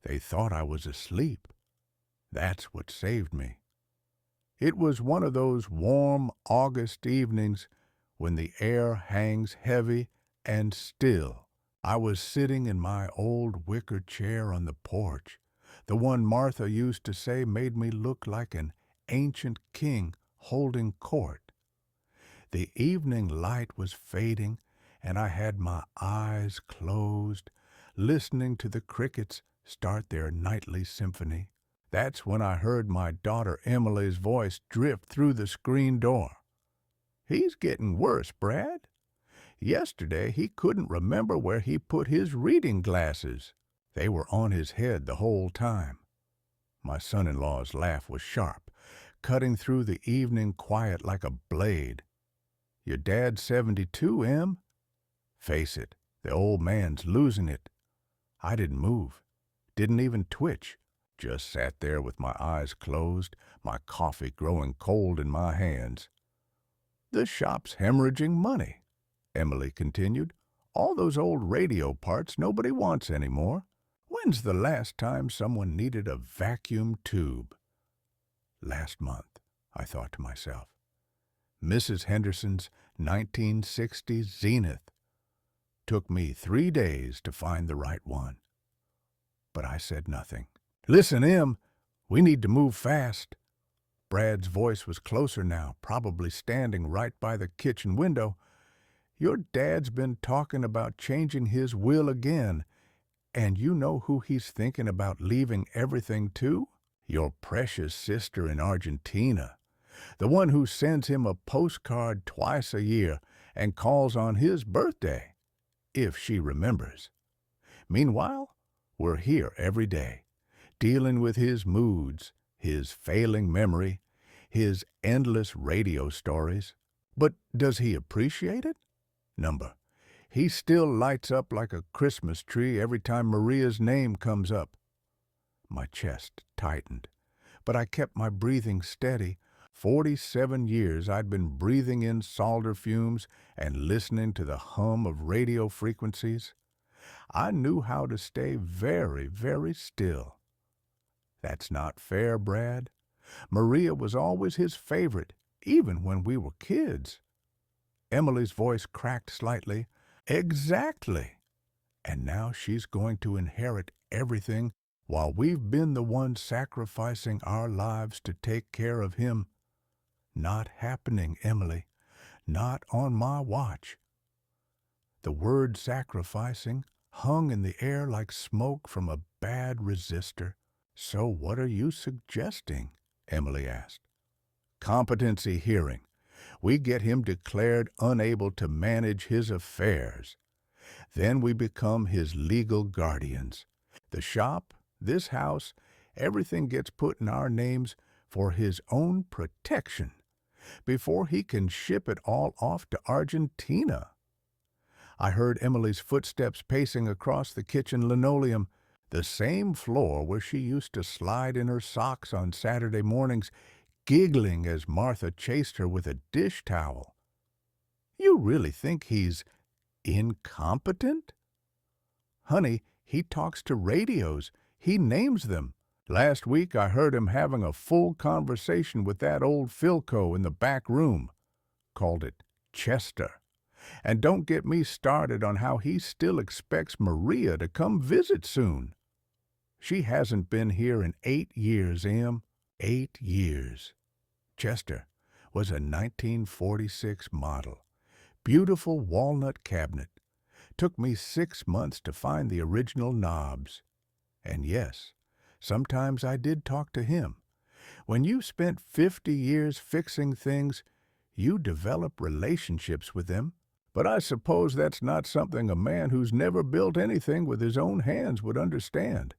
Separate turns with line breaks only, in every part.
They thought I was asleep. That's what saved me. It was one of those warm August evenings when the air hangs heavy and still. I was sitting in my old wicker chair on the porch, the one Martha used to say made me look like an ancient king holding court. The evening light was fading, and I had my eyes closed, listening to the crickets start their nightly symphony. That's when I heard my daughter Emily's voice drift through the screen door. "He's getting worse, Brad. Yesterday he couldn't remember where he put his reading glasses. They were on his head the whole time." My son-in-law's laugh was sharp, cutting through the evening quiet like a blade. "Your dad's 72, Em? Face it, the old man's losing it." I didn't move, didn't even twitch, just sat there with my eyes closed, my coffee growing cold in my hands. "The shop's hemorrhaging money," Emily continued. "All those old radio parts nobody wants anymore. When's the last time someone needed a vacuum tube?" Last month, I thought to myself. Mrs. Henderson's 1960 Zenith. Took me 3 days to find the right one. But I said nothing. "Listen, Em, we need to move fast." Brad's voice was closer now, probably standing right by the kitchen window. "Your dad's been talking about changing his will again, and you know who he's thinking about leaving everything to? Your precious sister in Argentina, the one who sends him a postcard twice a year and calls on his birthday, if she remembers. Meanwhile, we're here every day, dealing with his moods, his failing memory, his endless radio stories. But does he appreciate it? Number, he still lights up like a Christmas tree every time Maria's name comes up." My chest tightened, but I kept my breathing steady. 47 years I'd been breathing in solder fumes and listening to the hum of radio frequencies. I knew how to stay very, very still. "That's not fair, Brad. Maria was always his favorite, even when we were kids." Emily's voice cracked slightly. "Exactly. And now she's going to inherit everything while we've been the ones sacrificing our lives to take care of him. Not happening, Emily. Not on my watch." The word sacrificing hung in the air like smoke from a bad resistor. "So what are you suggesting?" Emily asked. "Competency hearing. We get him declared unable to manage his affairs. Then we become his legal guardians. The shop, this house, everything gets put in our names for his own protection, before he can ship it all off to Argentina." I heard Emily's footsteps pacing across the kitchen linoleum, the same floor where she used to slide in her socks on Saturday mornings, giggling as Martha chased her with a dish towel. "You really think he's incompetent?" "Honey, he talks to radios. He names them. Last week I heard him having a full conversation with that old Philco in the back room. Called it Chester. And don't get me started on how he still expects Maria to come visit soon. She hasn't been here in 8 years, Em. 8 years. Chester was a 1946 model. Beautiful walnut cabinet. Took me 6 months to find the original knobs. And yes, sometimes I did talk to him. When you've spent 50 years fixing things, you develop relationships with them. But I suppose that's not something a man who's never built anything with his own hands would understand."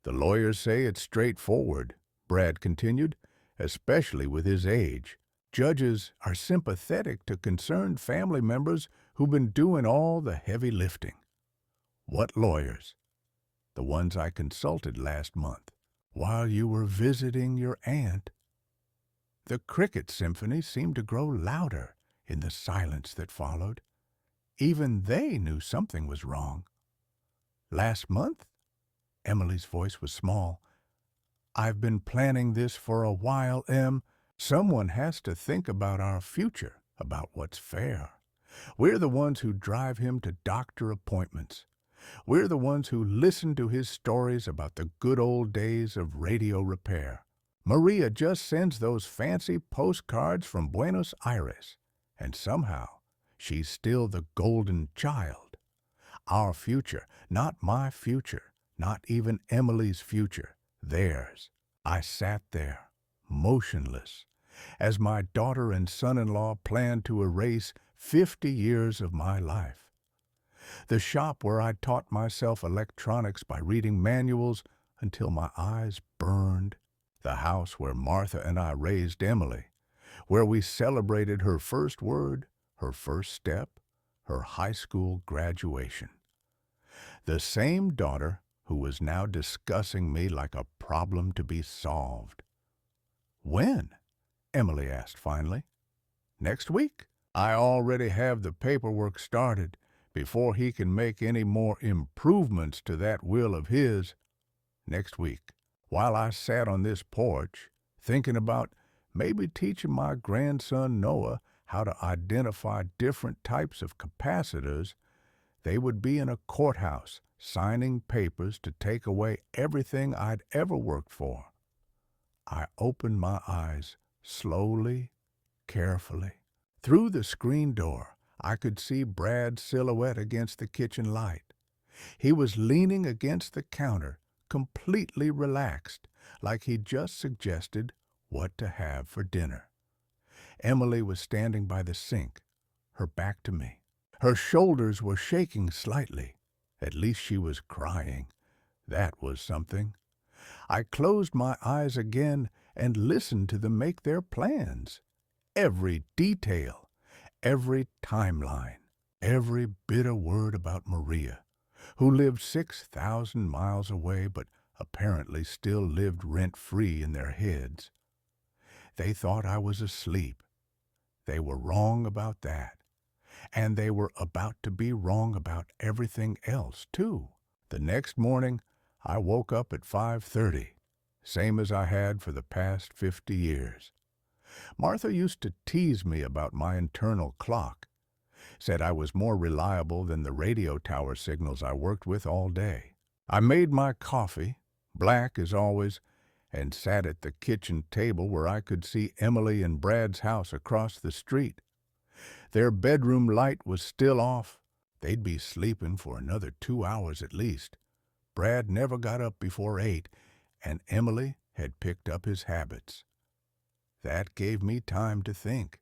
"The lawyers say it's straightforward," Brad continued, "especially with his age. Judges are sympathetic to concerned family members who've been doing all the heavy lifting." "What lawyers?" "The ones I consulted last month, while you were visiting your aunt." The cricket symphony seemed to grow louder in the silence that followed. Even they knew something was wrong. "Last month?" Emily's voice was small. "I've been planning this for a while, Em. Someone has to think about our future, about what's fair. We're the ones who drive him to doctor appointments. We're the ones who listen to his stories about the good old days of radio repair. Maria just sends those fancy postcards from Buenos Aires, and somehow she's still the golden child. Our future, not my future, not even Emily's future, theirs." I sat there, motionless, as my daughter and son-in-law planned to erase 50 years of my life. The shop where I taught myself electronics by reading manuals until my eyes burned. The house where Martha and I raised Emily, where we celebrated her first word, her first step, her high school graduation. The same daughter who was now discussing me like a problem to be solved. "When?" Emily asked finally. "Next week. I already have the paperwork started before he can make any more improvements to that will of his. Next week." While I sat on this porch, thinking about maybe teaching my grandson Noah how to identify different types of capacitors, they would be in a courthouse signing papers to take away everything I'd ever worked for. I opened my eyes slowly, carefully. Through the screen door, I could see Brad's silhouette against the kitchen light. He was leaning against the counter, completely relaxed, like he'd just suggested what to have for dinner. Emily was standing by the sink, her back to me. Her shoulders were shaking slightly. At least she was crying. That was something. I closed my eyes again and listened to them make their plans. Every detail, every timeline, every bitter word about Maria, who lived 6,000 miles away but apparently still lived rent-free in their heads. They thought I was asleep. They were wrong about that. And they were about to be wrong about everything else, too. The next morning, I woke up at 5:30, same as I had for the past 50 years. Martha used to tease me about my internal clock, said I was more reliable than the radio tower signals I worked with all day. I made my coffee, black as always, and sat at the kitchen table where I could see Emily and Brad's house across the street. Their bedroom light was still off. They'd be sleeping for another 2 hours at least. Brad never got up before 8, and Emily had picked up his habits. That gave me time to think.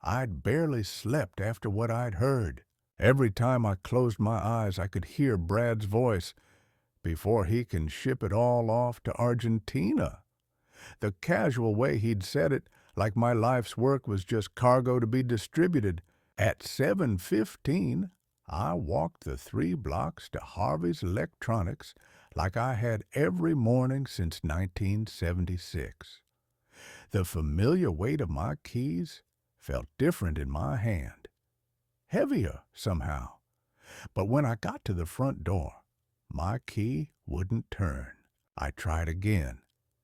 I'd barely slept after what I'd heard. Every time I closed my eyes, I could hear Brad's voice. "Before he can ship it all off to Argentina." The casual way he'd said it, like my life's work was just cargo to be distributed. At 7:15, I walked the 3 blocks to Harvey's Electronics like I had every morning since 1976. The familiar weight of my keys felt different in my hand, heavier somehow. But when I got to the front door, my key wouldn't turn. I tried again,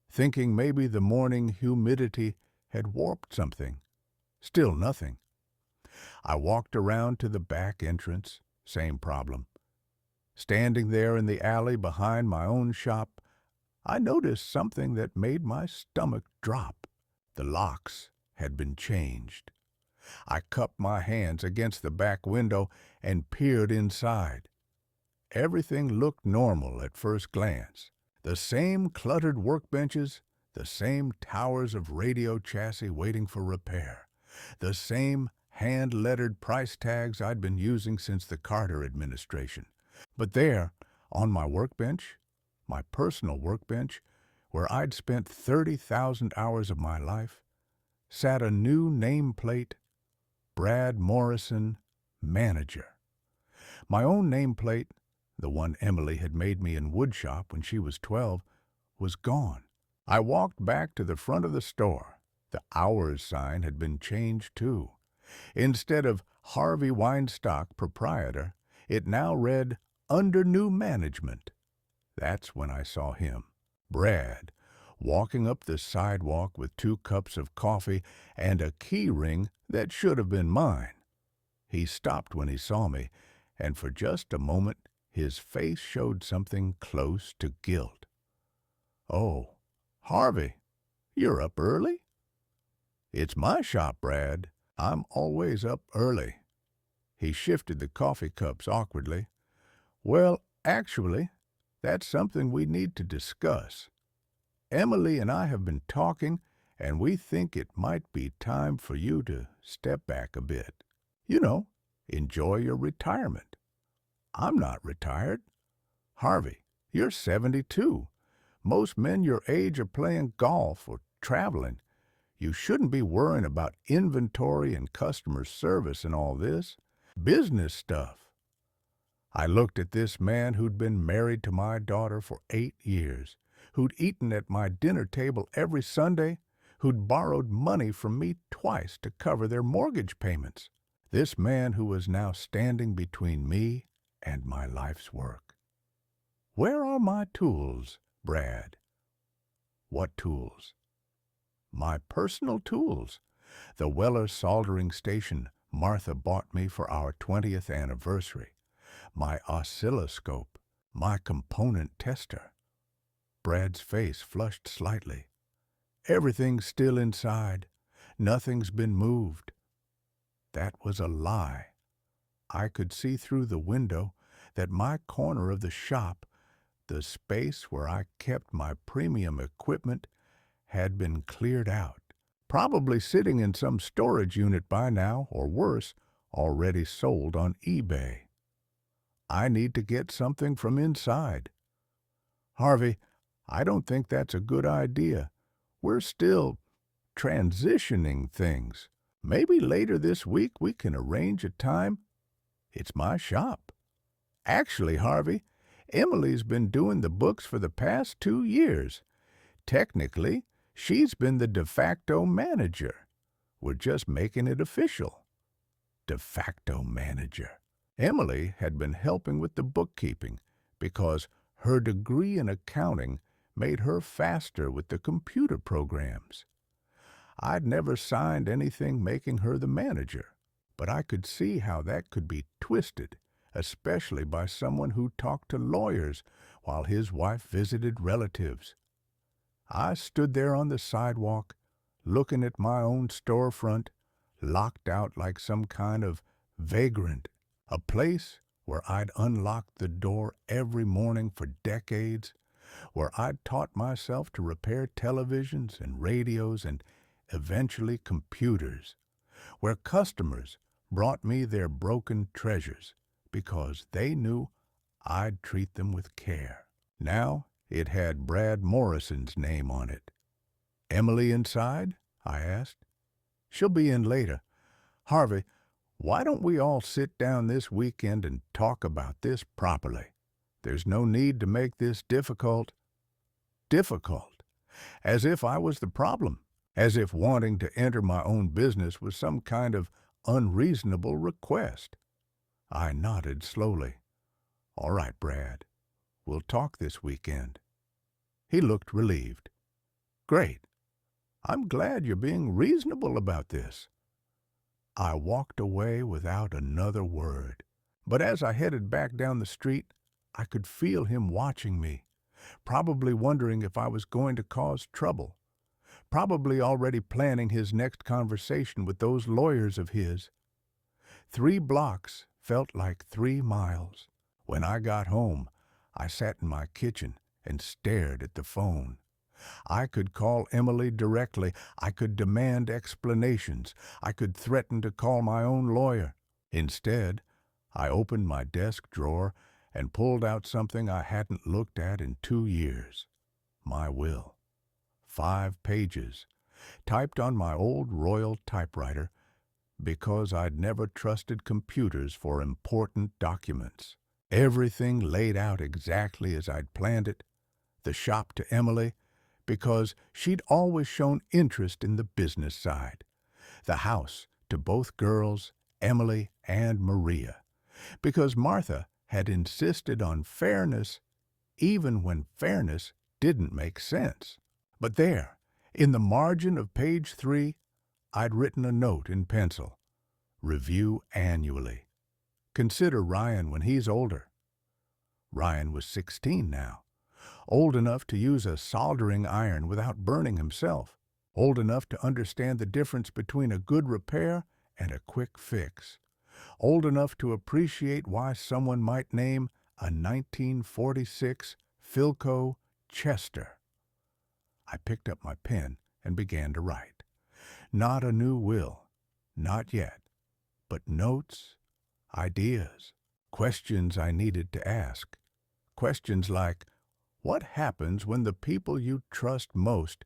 thinking maybe the morning humidity had warped something. Still nothing. I walked around to the back entrance, same problem. Standing there in the alley behind my own shop, I noticed something that made my stomach drop. The locks had been changed. I cupped my hands against the back window and peered inside. Everything looked normal at first glance. The same cluttered workbenches, the same towers of radio chassis waiting for repair, the same hand-lettered price tags I'd been using since the Carter administration. But there, on my workbench, my personal workbench, where I'd spent 30,000 hours of my life, sat a new nameplate, Brad Morrison, Manager. My own nameplate, the one Emily had made me in woodshop when she was 12, was gone. I walked back to the front of the store. The hours sign had been changed too. Instead of Harvey Weinstock, proprietor, it now read, "Under new management." That's when I saw him, Brad, walking up the sidewalk with 2 cups of coffee and a key ring that should have been mine. He stopped when he saw me, and for just a moment his face showed something close to guilt. "Oh, Harvey, you're up early?" "It's my shop, Brad. I'm always up early." He shifted the coffee cups awkwardly. "Well, actually, that's something we need to discuss. Emily and I have been talking, and we think it might be time for you to step back a bit. You know, enjoy your retirement." "I'm not retired." "Harvey, you're 72. Most men your age are playing golf or traveling. You shouldn't be worrying about inventory and customer service and all this. Business stuff." I looked at this man who'd been married to my daughter for 8 years, who'd eaten at my dinner table every Sunday, who'd borrowed money from me twice to cover their mortgage payments. This man who was now standing between me and my life's work. "Where are my tools, Brad?" "What tools?" "My personal tools. The Weller soldering station Martha bought me for our 20th anniversary. My oscilloscope. My component tester." Brad's face flushed slightly. "Everything's still inside. Nothing's been moved." That was a lie. I could see through the window that my corner of the shop, the space where I kept my premium equipment, had been cleared out, probably sitting in some storage unit by now, or worse, already sold on eBay. I need to get something from inside. "Harvey, I don't think that's a good idea. We're still transitioning things. Maybe later this week we can arrange a time." "It's my shop." "Actually, Harvey, Emily's been doing the books for the past 2 years. Technically, she's been the de facto manager. We're just making it official." De facto manager. Emily had been helping with the bookkeeping because her degree in accounting made her faster with the computer programs. I'd never signed anything making her the manager, but I could see how that could be twisted, especially by someone who talked to lawyers while his wife visited relatives. I stood there on the sidewalk, looking at my own storefront, locked out like some kind of vagrant, a place where I'd unlocked the door every morning for decades, where I'd taught myself to repair televisions and radios and eventually computers, where customers brought me their broken treasures because they knew I'd treat them with care. Now it had Brad Morrison's name on it. "Emily inside?" I asked. "She'll be in later. Harvey, why don't we all sit down this weekend and talk about this properly? There's no need to make this difficult." Difficult? As if I was the problem. As if wanting to enter my own business was some kind of unreasonable request. I nodded slowly. "All right, Brad. We'll talk this weekend." He looked relieved. "Great. I'm glad you're being reasonable about this." I walked away without another word, but as I headed back down the street, I could feel him watching me, probably wondering if I was going to cause trouble, probably already planning his next conversation with those lawyers of his. 3 blocks felt like 3 miles. When I got home, I sat in my kitchen and stared at the phone. I could call Emily directly. I could demand explanations. I could threaten to call my own lawyer. Instead, I opened my desk drawer and pulled out something I hadn't looked at in 2 years. My will. 5 pages, typed on my old Royal typewriter because I'd never trusted computers for important documents. Everything laid out exactly as I'd planned it. The shop to Emily, because she'd always shown interest in the business side. The house to both girls, Emily and Maria, because Martha had insisted on fairness even when fairness didn't make sense. But there, in the margin of page 3, I'd written a note in pencil. Review annually. Consider Ryan when he's older. Ryan was 16 now, old enough to use a soldering iron without burning himself, old enough to understand the difference between a good repair and a quick fix, old enough to appreciate why someone might name a 1946 Philco Chester. I picked up my pen and began to write. Not a new will, not yet, but notes, ideas, questions I needed to ask. Questions like, what happens when the people you trust most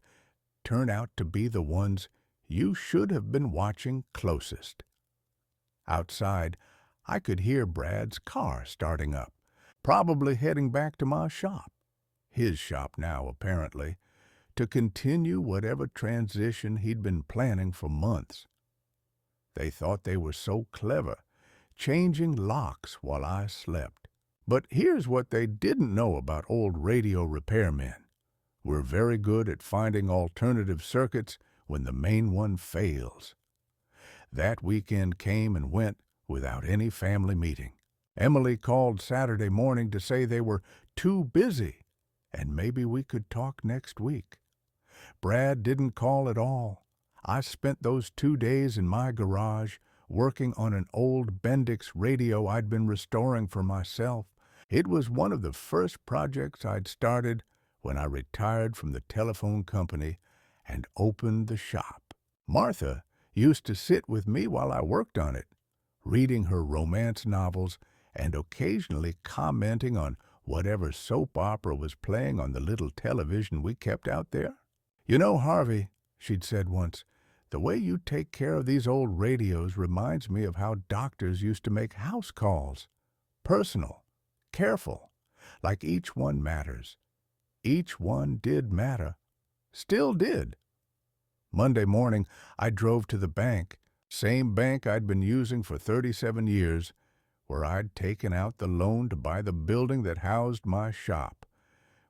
turn out to be the ones you should have been watching closest? Outside, I could hear Brad's car starting up, probably heading back to my shop, his shop now apparently, to continue whatever transition he'd been planning for months. They thought they were so clever, changing locks while I slept. But here's what they didn't know about old radio repairmen. We're very good at finding alternative circuits when the main one fails. That weekend came and went without any family meeting. Emily called Saturday morning to say they were too busy and maybe we could talk next week. Brad didn't call at all. I spent those 2 days in my garage working on an old Bendix radio I'd been restoring for myself. It was one of the first projects I'd started when I retired from the telephone company and opened the shop. Martha used to sit with me while I worked on it, reading her romance novels and occasionally commenting on whatever soap opera was playing on the little television we kept out there. You know, Harvey, she'd said once, the way you take care of these old radios reminds me of how doctors used to make house calls. Personal, careful, like each one matters. Each one did matter. Still did. Monday morning, I drove to the bank, same bank I'd been using for 37 years, where I'd taken out the loan to buy the building that housed my shop,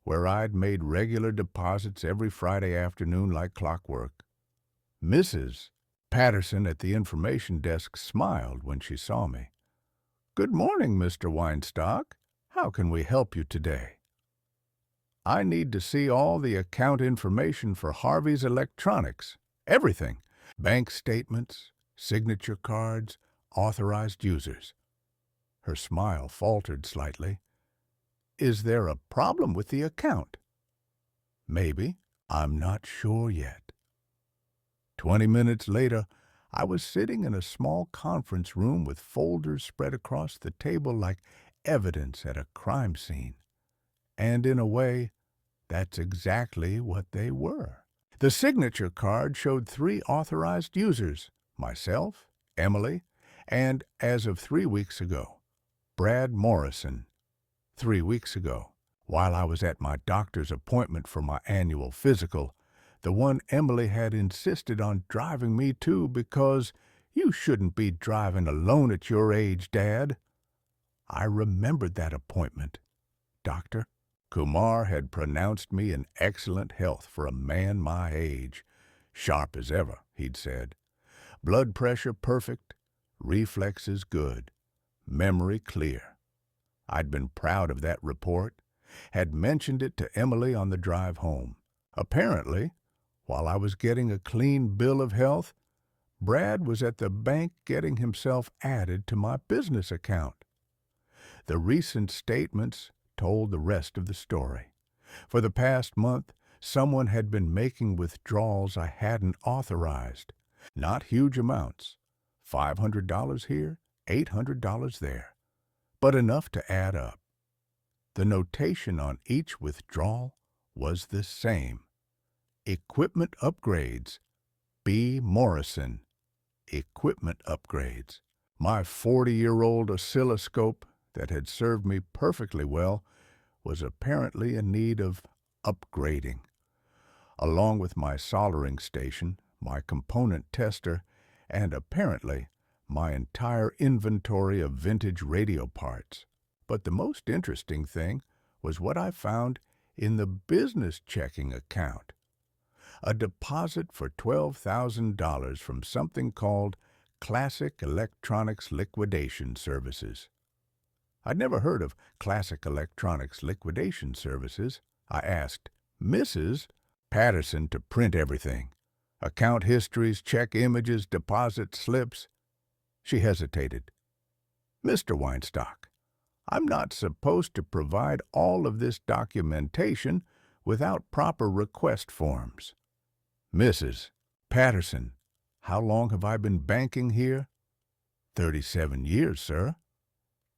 where I'd made regular deposits every Friday afternoon like clockwork. Mrs. Patterson at the information desk smiled when she saw me. "Good morning, Mr. Weinstock. How can we help you today?" "I need to see all the account information for Harvey's Electronics. Everything. Bank statements, signature cards, authorized users." Her smile faltered slightly. "Is there a problem with the account?" "Maybe. I'm not sure yet." 20 minutes later, I was sitting in a small conference room with folders spread across the table like evidence at a crime scene. And in a way, that's exactly what they were. The signature card showed 3 authorized users, myself, Emily, and, as of 3 weeks ago, Brad Morrison. 3 weeks ago, while I was at my doctor's appointment for my annual physical, the one Emily had insisted on driving me to because you shouldn't be driving alone at your age, Dad. I remembered that appointment. Doctor Kumar had pronounced me in excellent health for a man my age. Sharp as ever, he'd said. Blood pressure perfect, reflexes good, memory clear. I'd been proud of that report, had mentioned it to Emily on the drive home. Apparently, while I was getting a clean bill of health, Brad was at the bank getting himself added to my business account. The recent statements told the rest of the story. For the past month, someone had been making withdrawals I hadn't authorized. Not huge amounts, $500 here, $800 there, but enough to add up. The notation on each withdrawal was the same. Equipment upgrades. B. Morrison. Equipment upgrades. My 40-year-old oscilloscope that had served me perfectly well was apparently in need of upgrading. Along with my soldering station, my component tester, and apparently my entire inventory of vintage radio parts. But the most interesting thing was what I found in the business checking account. A deposit for $12,000 from something called Classic Electronics Liquidation Services. I'd never heard of Classic Electronics Liquidation Services. I asked Mrs. Patterson to print everything. Account histories, check images, deposit slips. She hesitated. Mr. Weinstock, I'm not supposed to provide all of this documentation without proper request forms. Mrs. Patterson, how long have I been banking here? 37 years, sir.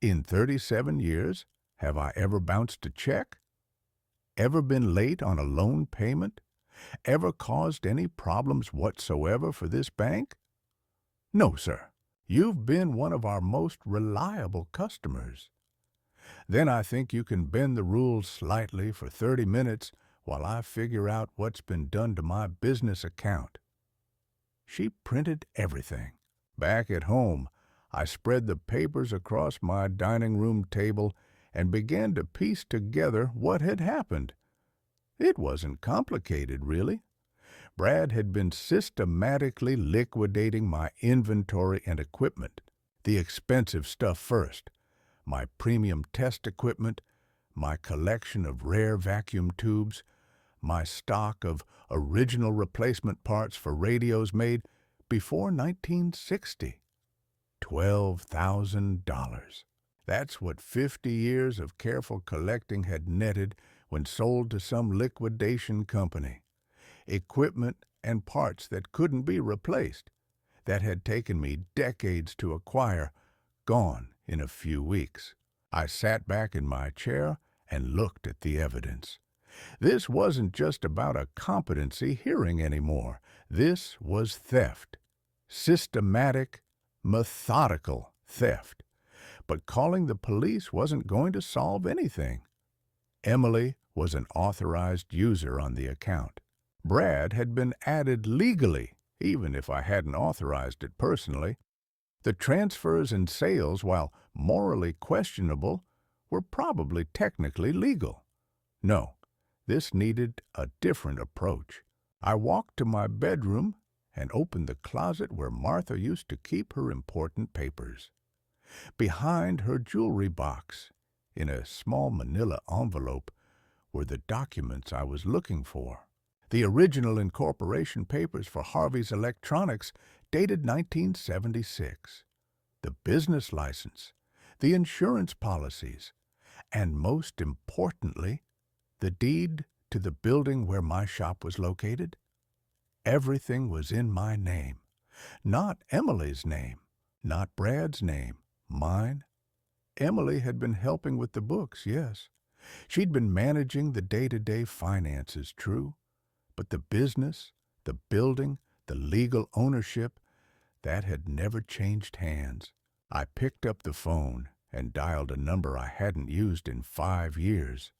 In 37 years, have I ever bounced a check? Ever been late on a loan payment? Ever caused any problems whatsoever for this bank? No, sir. You've been one of our most reliable customers. Then I think you can bend the rules slightly for 30 minutes while I figure out what's been done to my business account. She printed everything. Back at home, I spread the papers across my dining room table and began to piece together what had happened. It wasn't complicated, really. Brad had been systematically liquidating my inventory and equipment, the expensive stuff first, my premium test equipment, my collection of rare vacuum tubes, my stock of original replacement parts for radios made before 1960. $12,000. That's what 50 years of careful collecting had netted when sold to some liquidation company. Equipment and parts that couldn't be replaced, that had taken me decades to acquire, gone in a few weeks. I sat back in my chair and looked at the evidence. This wasn't just about a competency hearing anymore. This was theft. Systematic, methodical theft. But calling the police wasn't going to solve anything. Emily was an authorized user on the account. Brad had been added legally, even if I hadn't authorized it personally. The transfers and sales, while morally questionable, were probably technically legal. No, this needed a different approach. I walked to my bedroom and opened the closet where Martha used to keep her important papers. Behind her jewelry box, in a small manila envelope, were the documents I was looking for. The original incorporation papers for Harvey's Electronics dated 1976. The business license, the insurance policies, and most importantly, the deed to the building where my shop was located. Everything was in my name. Not Emily's name, not Brad's name, mine. Emily had been helping with the books, yes. She'd been managing the day-to-day finances, true. But the business, the building, the legal ownership, that had never changed hands. I picked up the phone and dialed a number I hadn't used in 5 years.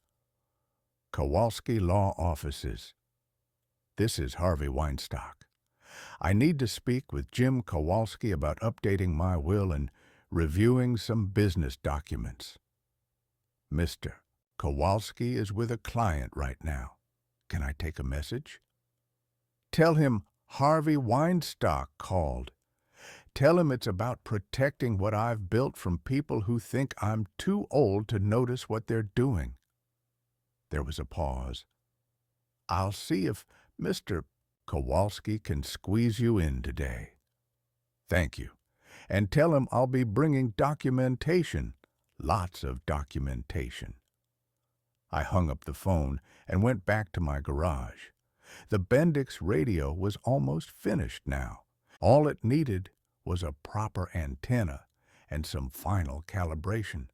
Kowalski Law Offices. This is Harvey Weinstock. I need to speak with Jim Kowalski about updating my will and reviewing some business documents. Mr. Kowalski is with a client right now. Can I take a message? Tell him Harvey Weinstock called. Tell him it's about protecting what I've built from people who think I'm too old to notice what they're doing. There was a pause. I'll see if Mr. Kowalski can squeeze you in today. Thank you. And tell him I'll be bringing documentation, lots of documentation. I hung up the phone and went back to my garage. The Bendix radio was almost finished now. All it needed was a proper antenna and some final calibration.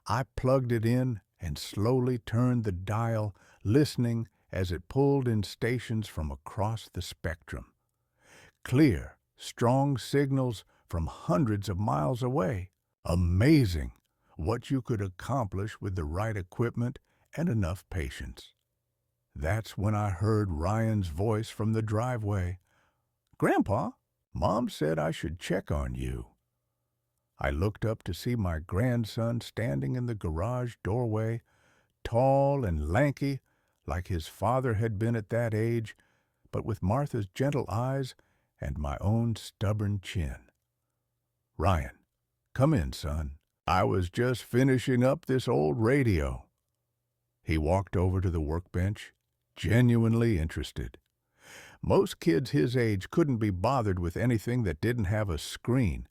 I plugged it in and slowly turned the dial, listening as it pulled in stations from across the spectrum. Clear, strong signals from hundreds of miles away. Amazing what you could accomplish with the right equipment and enough patience. That's when I heard Ryan's voice from the driveway. "Grandpa, Mom said I should check on you." I looked up to see my grandson standing in the garage doorway, tall and lanky, like his father had been at that age, but with Martha's gentle eyes and my own stubborn chin. "Ryan, come in, son. I was just finishing up this old radio." He walked over to the workbench, genuinely interested. Most kids his age couldn't be bothered with anything that didn't have a screen,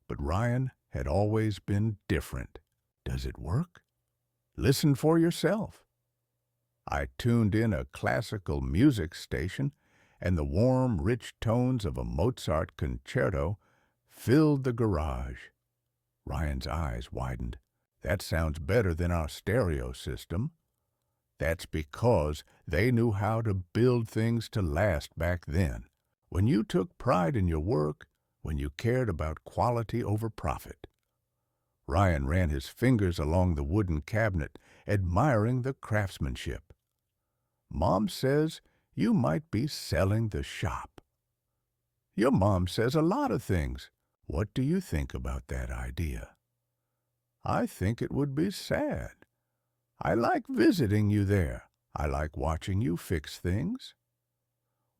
but Ryan had always been different. "Does it work? Listen for yourself." I tuned in a classical music station, and the warm, rich tones of a Mozart concerto filled the garage. Ryan's eyes widened. "That sounds better than our stereo system." "That's because they knew how to build things to last back then. When you took pride in your work, when you cared about quality over profit." Ryan ran his fingers along the wooden cabinet, admiring the craftsmanship. "Mom says you might be selling the shop." "Your mom says a lot of things. What do you think about that idea?" "I think it would be sad. I like visiting you there. I like watching you fix things."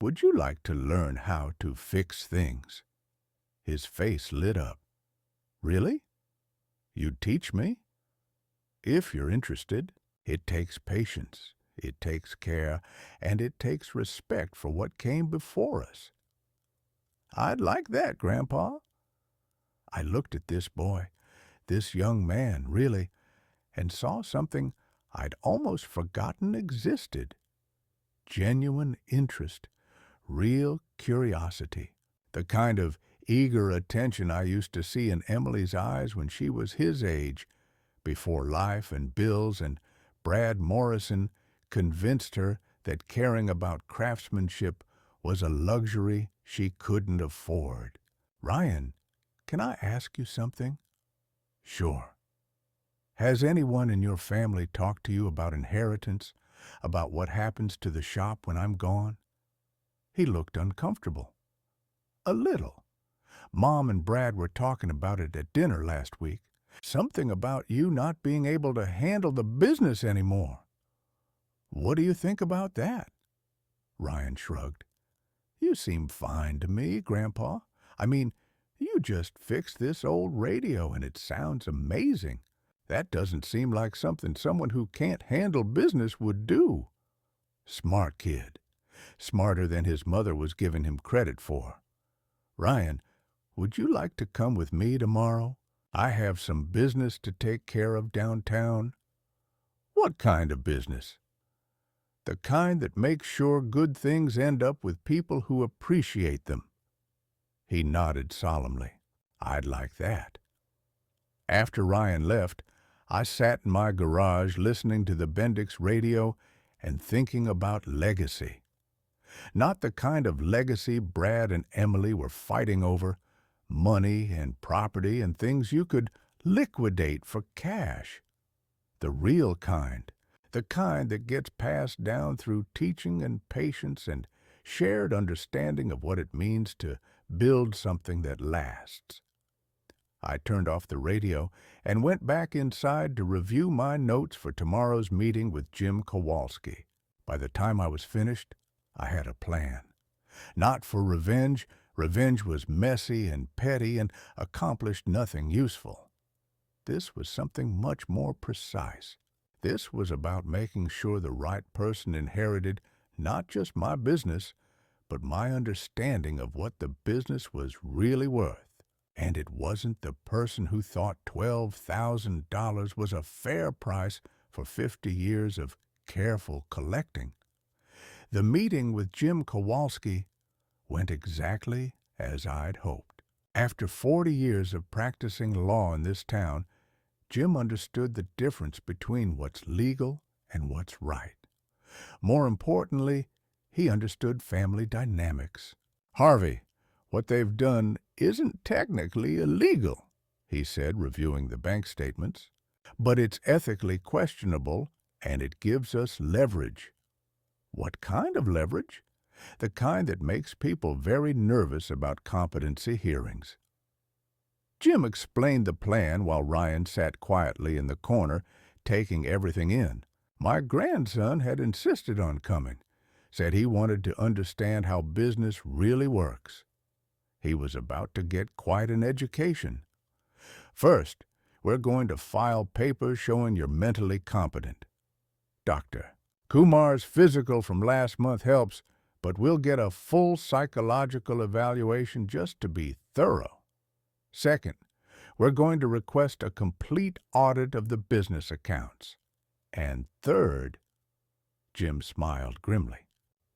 "Would you like to learn how to fix things?" His face lit up. "Really? You'd teach me?" "If you're interested. It takes patience, it takes care, and it takes respect for what came before us." "I'd like that, Grandpa." I looked at this boy, this young man, really, and saw something I'd almost forgotten existed. Genuine interest, real curiosity, the kind of eager attention I used to see in Emily's eyes when she was his age, before life and bills and Brad Morrison convinced her that caring about craftsmanship was a luxury she couldn't afford. "Ryan, can I ask you something?" "Sure." "Has anyone in your family talked to you about inheritance, about what happens to the shop when I'm gone?" He looked uncomfortable. "A little. Mom and Brad were talking about it at dinner last week. Something about you not being able to handle the business anymore." "What do you think about that?" Ryan shrugged. "You seem fine to me, Grandpa. I mean, you just fixed this old radio and it sounds amazing. That doesn't seem like something someone who can't handle business would do." Smart kid. Smarter than his mother was giving him credit for. "Ryan, would you like to come with me tomorrow? I have some business to take care of downtown." "What kind of business?" "The kind that makes sure good things end up with people who appreciate them." He nodded solemnly. "I'd like that." After Ryan left, I sat in my garage listening to the Bendix radio and thinking about legacy. Not the kind of legacy Brad and Emily were fighting over, money and property and things you could liquidate for cash. The real kind, the kind that gets passed down through teaching and patience and shared understanding of what it means to build something that lasts. I turned off the radio and went back inside to review my notes for tomorrow's meeting with Jim Kowalski. By the time I was finished, I had a plan. Not for revenge. Revenge was messy and petty and accomplished nothing useful. This was something much more precise. This was about making sure the right person inherited not just my business, but my understanding of what the business was really worth. And it wasn't the person who thought $12,000 was a fair price for 50 years of careful collecting. The meeting with Jim Kowalski went exactly as I'd hoped. After 40 years of practicing law in this town, Jim understood the difference between what's legal and what's right. More importantly, he understood family dynamics. "Harvey, what they've done isn't technically illegal," he said, reviewing the bank statements, "but it's ethically questionable, and it gives us leverage." "What kind of leverage?" "The kind that makes people very nervous about competency hearings." Jim explained the plan while Ryan sat quietly in the corner, taking everything in. My grandson had insisted on coming, said he wanted to understand how business really works. He was about to get quite an education. First, we're going to file papers showing you're mentally competent. Doctor, Kumar's physical from last month helps, but we'll get a full psychological evaluation just to be thorough. Second, we're going to request a complete audit of the business accounts. And third, Jim smiled grimly,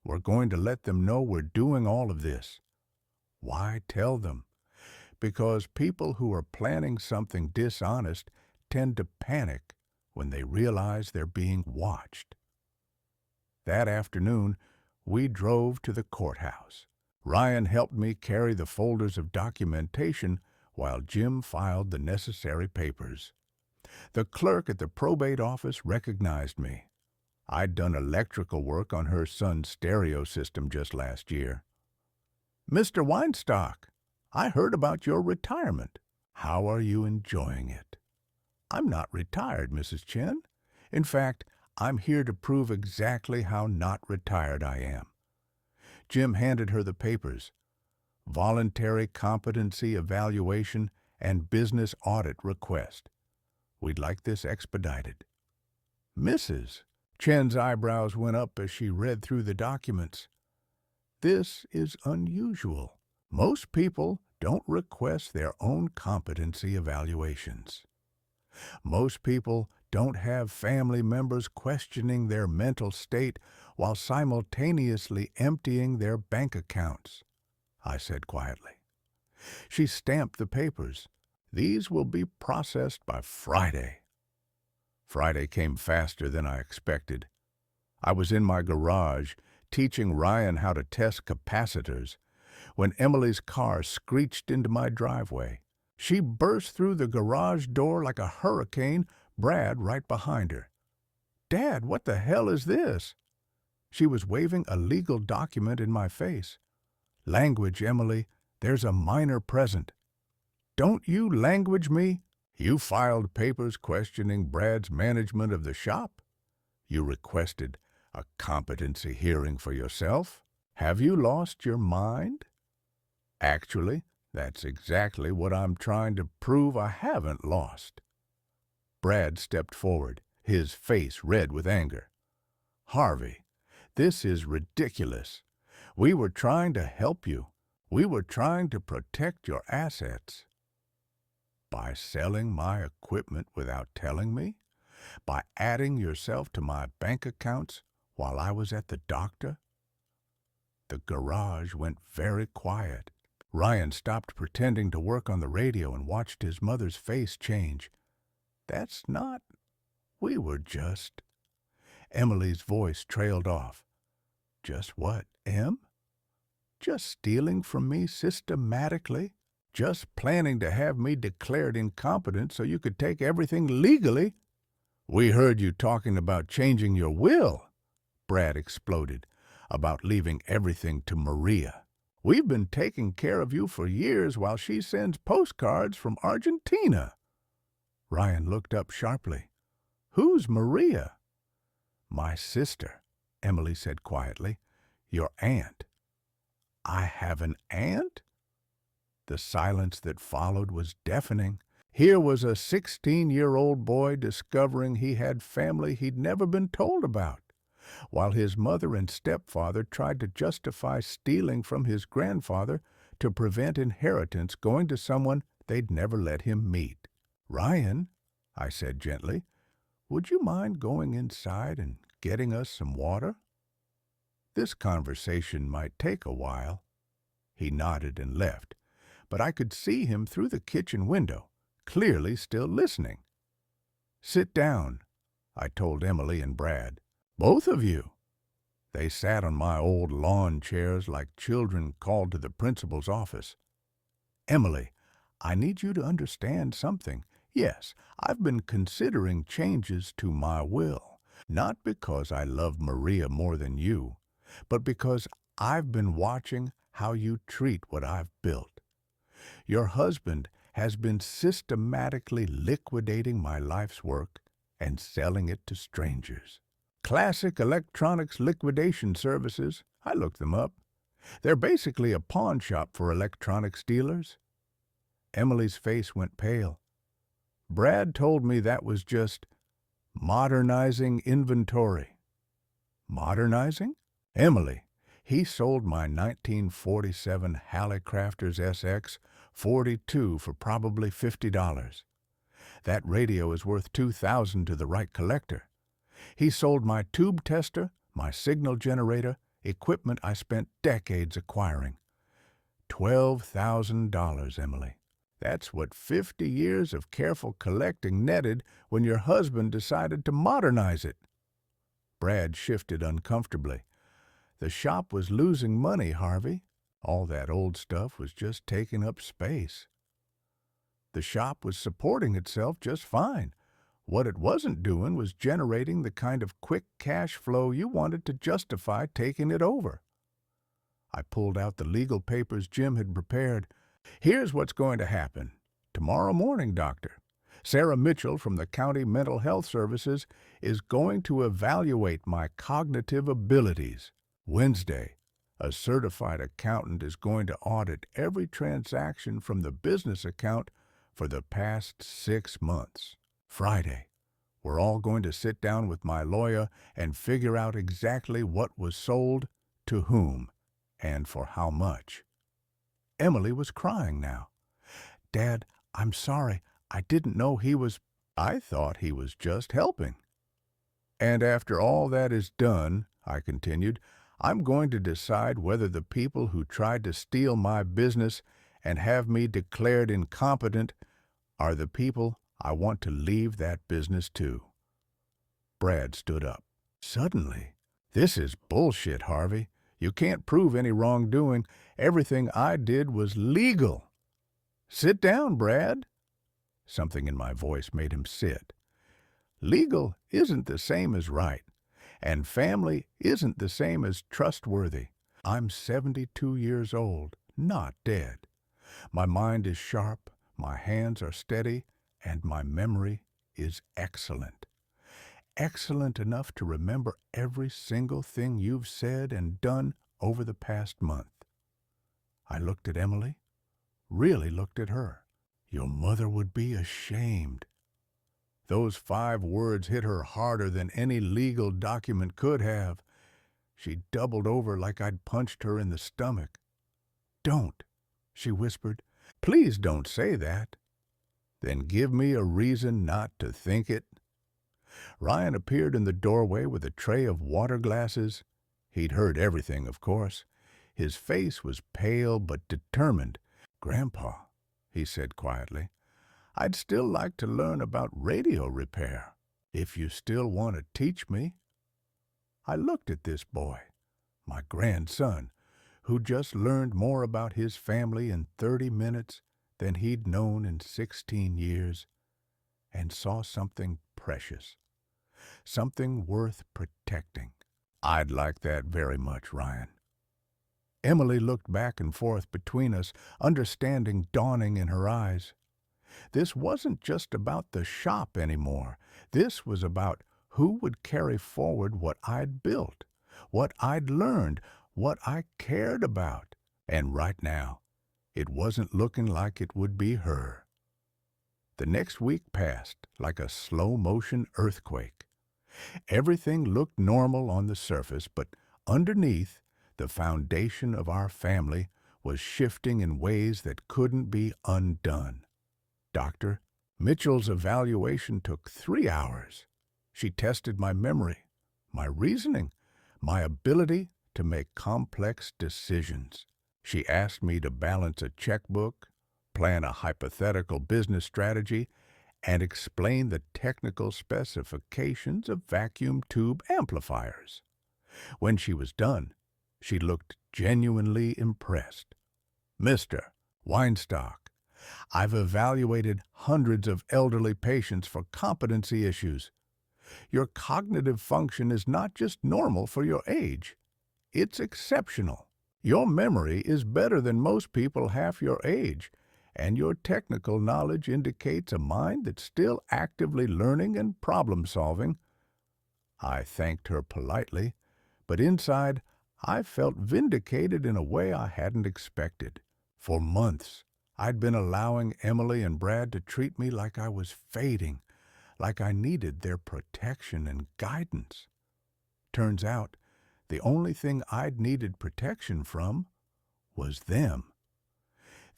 we're going to let them know we're doing all of this. Why tell them? Because people who are planning something dishonest tend to panic when they realize they're being watched. That afternoon, we drove to the courthouse. Ryan helped me carry the folders of documentation while Jim filed the necessary papers. The clerk at the probate office recognized me. I'd done electrical work on her son's stereo system just last year. Mr. Weinstock, I heard about your retirement. How are you enjoying it? I'm not retired, Mrs. Chen. In fact, I'm here to prove exactly how not retired I am. Jim handed her the papers. Voluntary competency evaluation and business audit request. We'd like this expedited. Mrs. Chen's eyebrows went up as she read through the documents. This is unusual. Most people don't request their own competency evaluations. Most people don't have family members questioning their mental state while simultaneously emptying their bank accounts, I said quietly. She stamped the papers. These will be processed by Friday. Friday came faster than I expected. I was in my garage teaching Ryan how to test capacitors when Emily's car screeched into my driveway. She burst through the garage door like a hurricane, Brad right behind her. Dad, what the hell is this? She was waving a legal document in my face. Language, Emily, there's a minor present. Don't you language me? You filed papers questioning Brad's management of the shop. You requested a competency hearing for yourself. Have you lost your mind? Actually, that's exactly what I'm trying to prove I haven't lost. Brad stepped forward, his face red with anger. Harvey, this is ridiculous. We were trying to help you. We were trying to protect your assets. By selling my equipment without telling me? By adding yourself to my bank accounts while I was at the doctor? The garage went very quiet. Ryan stopped pretending to work on the radio and watched his mother's face change. That's not... We were just... Emily's voice trailed off. Just what, Em? Just stealing from me systematically? Just planning to have me declared incompetent so you could take everything legally? We heard you talking about changing your will, Brad exploded, about leaving everything to Maria. We've been taking care of you for years while she sends postcards from Argentina. Ryan looked up sharply. Who's Maria? My sister, Emily said quietly. Your aunt. I have an aunt? The silence that followed was deafening. Here was a 16-year-old boy discovering he had family he'd never been told about, while his mother and stepfather tried to justify stealing from his grandfather to prevent inheritance going to someone they'd never let him meet. Ryan, I said gently, would you mind going inside and getting us some water? This conversation might take a while. He nodded and left, but I could see him through the kitchen window, clearly still listening. Sit down, I told Emily and Brad. Both of you. They sat on my old lawn chairs like children called to the principal's office. Emily, I need you to understand something. Yes, I've been considering changes to my will, not because I love Maria more than you, but because I've been watching how you treat what I've built. Your husband has been systematically liquidating my life's work and selling it to strangers. Classic Electronics Liquidation Services. I looked them up. They're basically a pawn shop for electronics dealers. Emily's face went pale. Brad told me that was just modernizing inventory. Modernizing? Emily, he sold my 1947 Hallicrafters SX 42 for probably $50. That radio is worth $2,000 to the right collector. He sold my tube tester, my signal generator, equipment I spent decades acquiring. $12,000, Emily. That's what 50 years of careful collecting netted when your husband decided to modernize it. Brad shifted uncomfortably. The shop was losing money, Harvey. All that old stuff was just taking up space. The shop was supporting itself just fine. What it wasn't doing was generating the kind of quick cash flow you wanted to justify taking it over. I pulled out the legal papers Jim had prepared. Here's what's going to happen. Tomorrow morning, Doctor, Sarah Mitchell from the County Mental Health Services is going to evaluate my cognitive abilities. Wednesday, a certified accountant is going to audit every transaction from the business account for the past 6 months. Friday, we're all going to sit down with my lawyer and figure out exactly what was sold, to whom, and for how much. Emily was crying now. Dad, I'm sorry. I didn't know he was... I thought he was just helping. And after all that is done, I continued, I'm going to decide whether the people who tried to steal my business and have me declared incompetent are the people I want to leave that business to. Brad stood up. Suddenly, this is bullshit, Harvey. You can't prove any wrongdoing. Everything I did was legal. Sit down, Brad. Something in my voice made him sit. Legal isn't the same as right, and family isn't the same as trustworthy. I'm 72 years old, not dead. My mind is sharp, my hands are steady, and my memory is excellent. Excellent enough to remember every single thing you've said and done over the past month. I looked at Emily, really looked at her. Your mother would be ashamed. Those 5 words hit her harder than any legal document could have. She doubled over like I'd punched her in the stomach. Don't, she whispered. Please don't say that. Then give me a reason not to think it. Ryan appeared in the doorway with a tray of water glasses. He'd heard everything, of course. His face was pale but determined. Grandpa, he said quietly, I'd still like to learn about radio repair, if you still want to teach me. I looked at this boy, my grandson, who just learned more about his family in 30 minutes than he'd known in 16 years, and saw something precious, something worth protecting. I'd like that very much, Ryan. Emily looked back and forth between us, understanding dawning in her eyes. This wasn't just about the shop anymore. This was about who would carry forward what I'd built, what I'd learned, what I cared about. And right now, it wasn't looking like it would be her. The next week passed like a slow-motion earthquake. Everything looked normal on the surface, but underneath, the foundation of our family was shifting in ways that couldn't be undone. Dr. Mitchell's evaluation took 3 hours. She tested my memory, my reasoning, my ability to make complex decisions. She asked me to balance a checkbook, plan a hypothetical business strategy, and explain the technical specifications of vacuum tube amplifiers. When she was done, she looked genuinely impressed. Mr. Weinstock, I've evaluated hundreds of elderly patients for competency issues. Your cognitive function is not just normal for your age. It's exceptional. Your memory is better than most people half your age, and your technical knowledge indicates a mind that's still actively learning and problem-solving. I thanked her politely, but inside I felt vindicated in a way I hadn't expected. For months, I'd been allowing Emily and Brad to treat me like I was fading, like I needed their protection and guidance. Turns out, the only thing I'd needed protection from was them.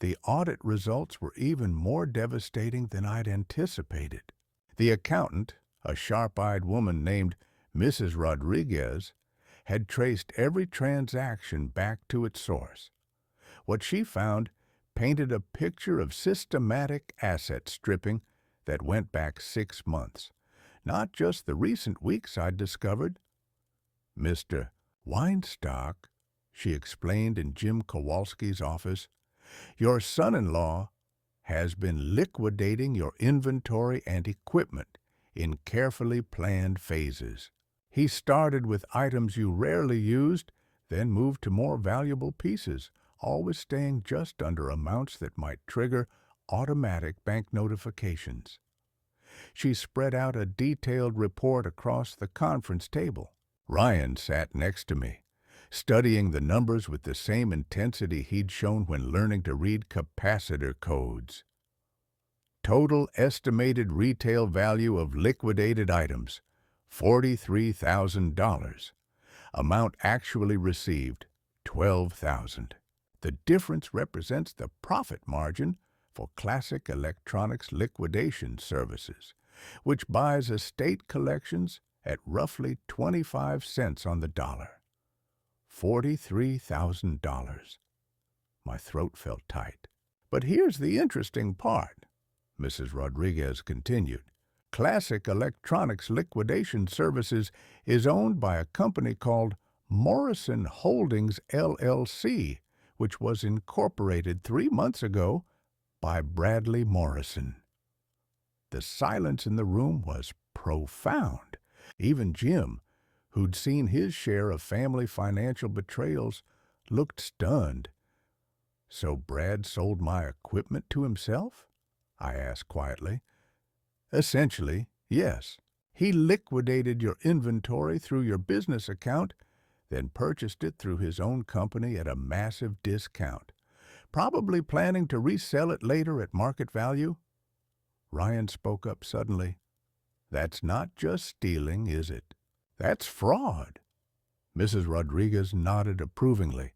The audit results were even more devastating than I'd anticipated. The accountant, a sharp-eyed woman named Mrs. Rodriguez, had traced every transaction back to its source. What she found painted a picture of systematic asset stripping that went back 6 months, not just the recent weeks I'd discovered. Mr. Weinstock, she explained in Jim Kowalski's office, your son-in-law has been liquidating your inventory and equipment in carefully planned phases. He started with items you rarely used, then moved to more valuable pieces, always staying just under amounts that might trigger automatic bank notifications. She spread out a detailed report across the conference table. Ryan sat next to me, studying the numbers with the same intensity he'd shown when learning to read capacitor codes. Total estimated retail value of liquidated items, $43,000. Amount actually received, $12,000. The difference represents the profit margin for Classic Electronics liquidation services, which buys estate collections at roughly 25 cents on the dollar. $43,000. My throat felt tight. But here's the interesting part, Mrs. Rodriguez continued. Classic Electronics Liquidation Services is owned by a company called Morrison Holdings, LLC, which was incorporated 3 months ago by Bradley Morrison. The silence in the room was profound. Even Jim, who'd seen his share of family financial betrayals, looked stunned. So Brad sold my equipment to himself? I asked quietly. Essentially, yes. He liquidated your inventory through your business account, then purchased it through his own company at a massive discount, probably planning to resell it later at market value. Ryan spoke up suddenly. That's not just stealing, is it? That's fraud. Mrs. Rodriguez nodded approvingly.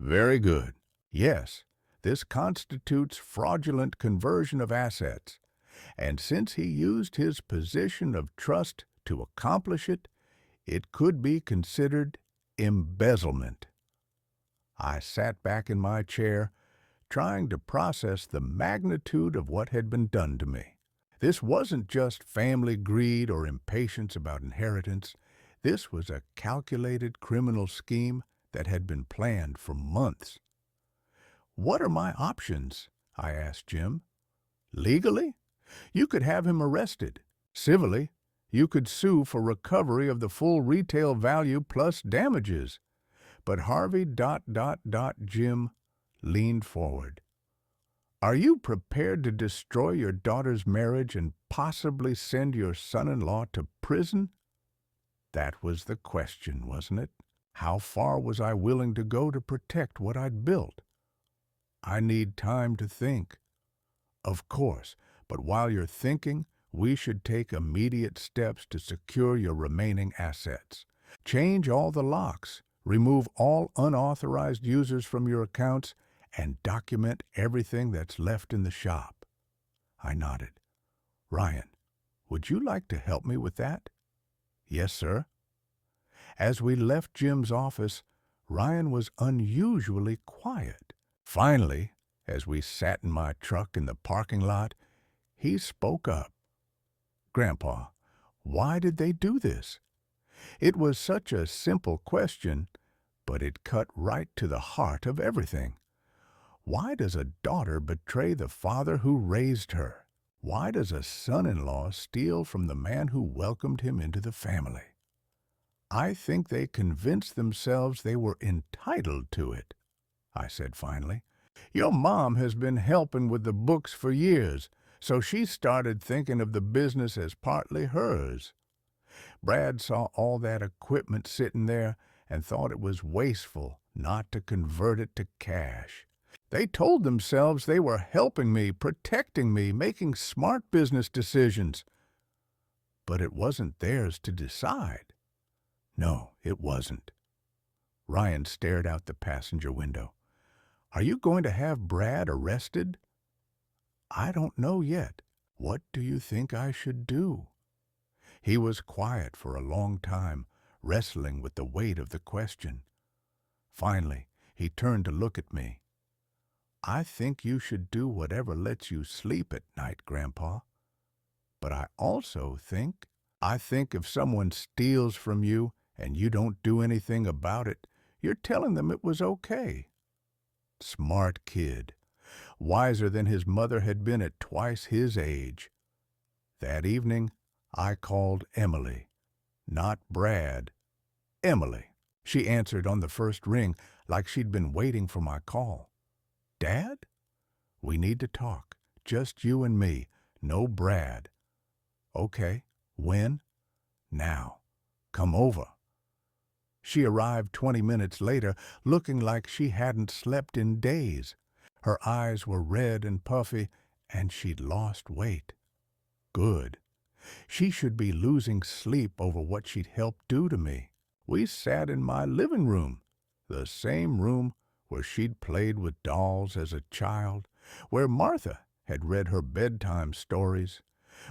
Very good. Yes, this constitutes fraudulent conversion of assets, and since he used his position of trust to accomplish it, it could be considered embezzlement. I sat back in my chair, trying to process the magnitude of what had been done to me. This wasn't just family greed or impatience about inheritance. This was a calculated criminal scheme that had been planned for months. What are my options? I asked Jim. Legally, you could have him arrested. Civilly, you could sue for recovery of the full retail value plus damages. But Harvey ... Jim leaned forward. Are you prepared to destroy your daughter's marriage and possibly send your son-in-law to prison? That was the question, wasn't it? How far was I willing to go to protect what I'd built? I need time to think. Of course, but while you're thinking, we should take immediate steps to secure your remaining assets. Change all the locks, remove all unauthorized users from your accounts, and document everything that's left in the shop. I nodded. Ryan, would you like to help me with that? Yes, sir. As we left Jim's office, Ryan was unusually quiet. Finally, as we sat in my truck in the parking lot, he spoke up. Grandpa, why did they do this? It was such a simple question, but it cut right to the heart of everything. Why does a daughter betray the father who raised her? Why does a son-in-law steal from the man who welcomed him into the family? I think they convinced themselves they were entitled to it, I said finally. Your mom has been helping with the books for years, so she started thinking of the business as partly hers. Brad saw all that equipment sitting there and thought it was wasteful not to convert it to cash. They told themselves they were helping me, protecting me, making smart business decisions. But it wasn't theirs to decide. No, it wasn't. Ryan stared out the passenger window. Are you going to have Brad arrested? I don't know yet. What do you think I should do? He was quiet for a long time, wrestling with the weight of the question. Finally, he turned to look at me. I think you should do whatever lets you sleep at night, Grandpa. But I also think if someone steals from you and you don't do anything about it, you're telling them it was okay. Smart kid, wiser than his mother had been at twice his age. That evening, I called Emily. Not Brad. Emily. She answered on the first ring like she'd been waiting for my call. Dad? We need to talk. Just you and me. No Brad. Okay. When? Now. Come over. She arrived 20 minutes later, looking like she hadn't slept in days. Her eyes were red and puffy, and she'd lost weight. Good. She should be losing sleep over what she'd helped do to me. We sat in my living room, the same room where she'd played with dolls as a child, where Martha had read her bedtime stories,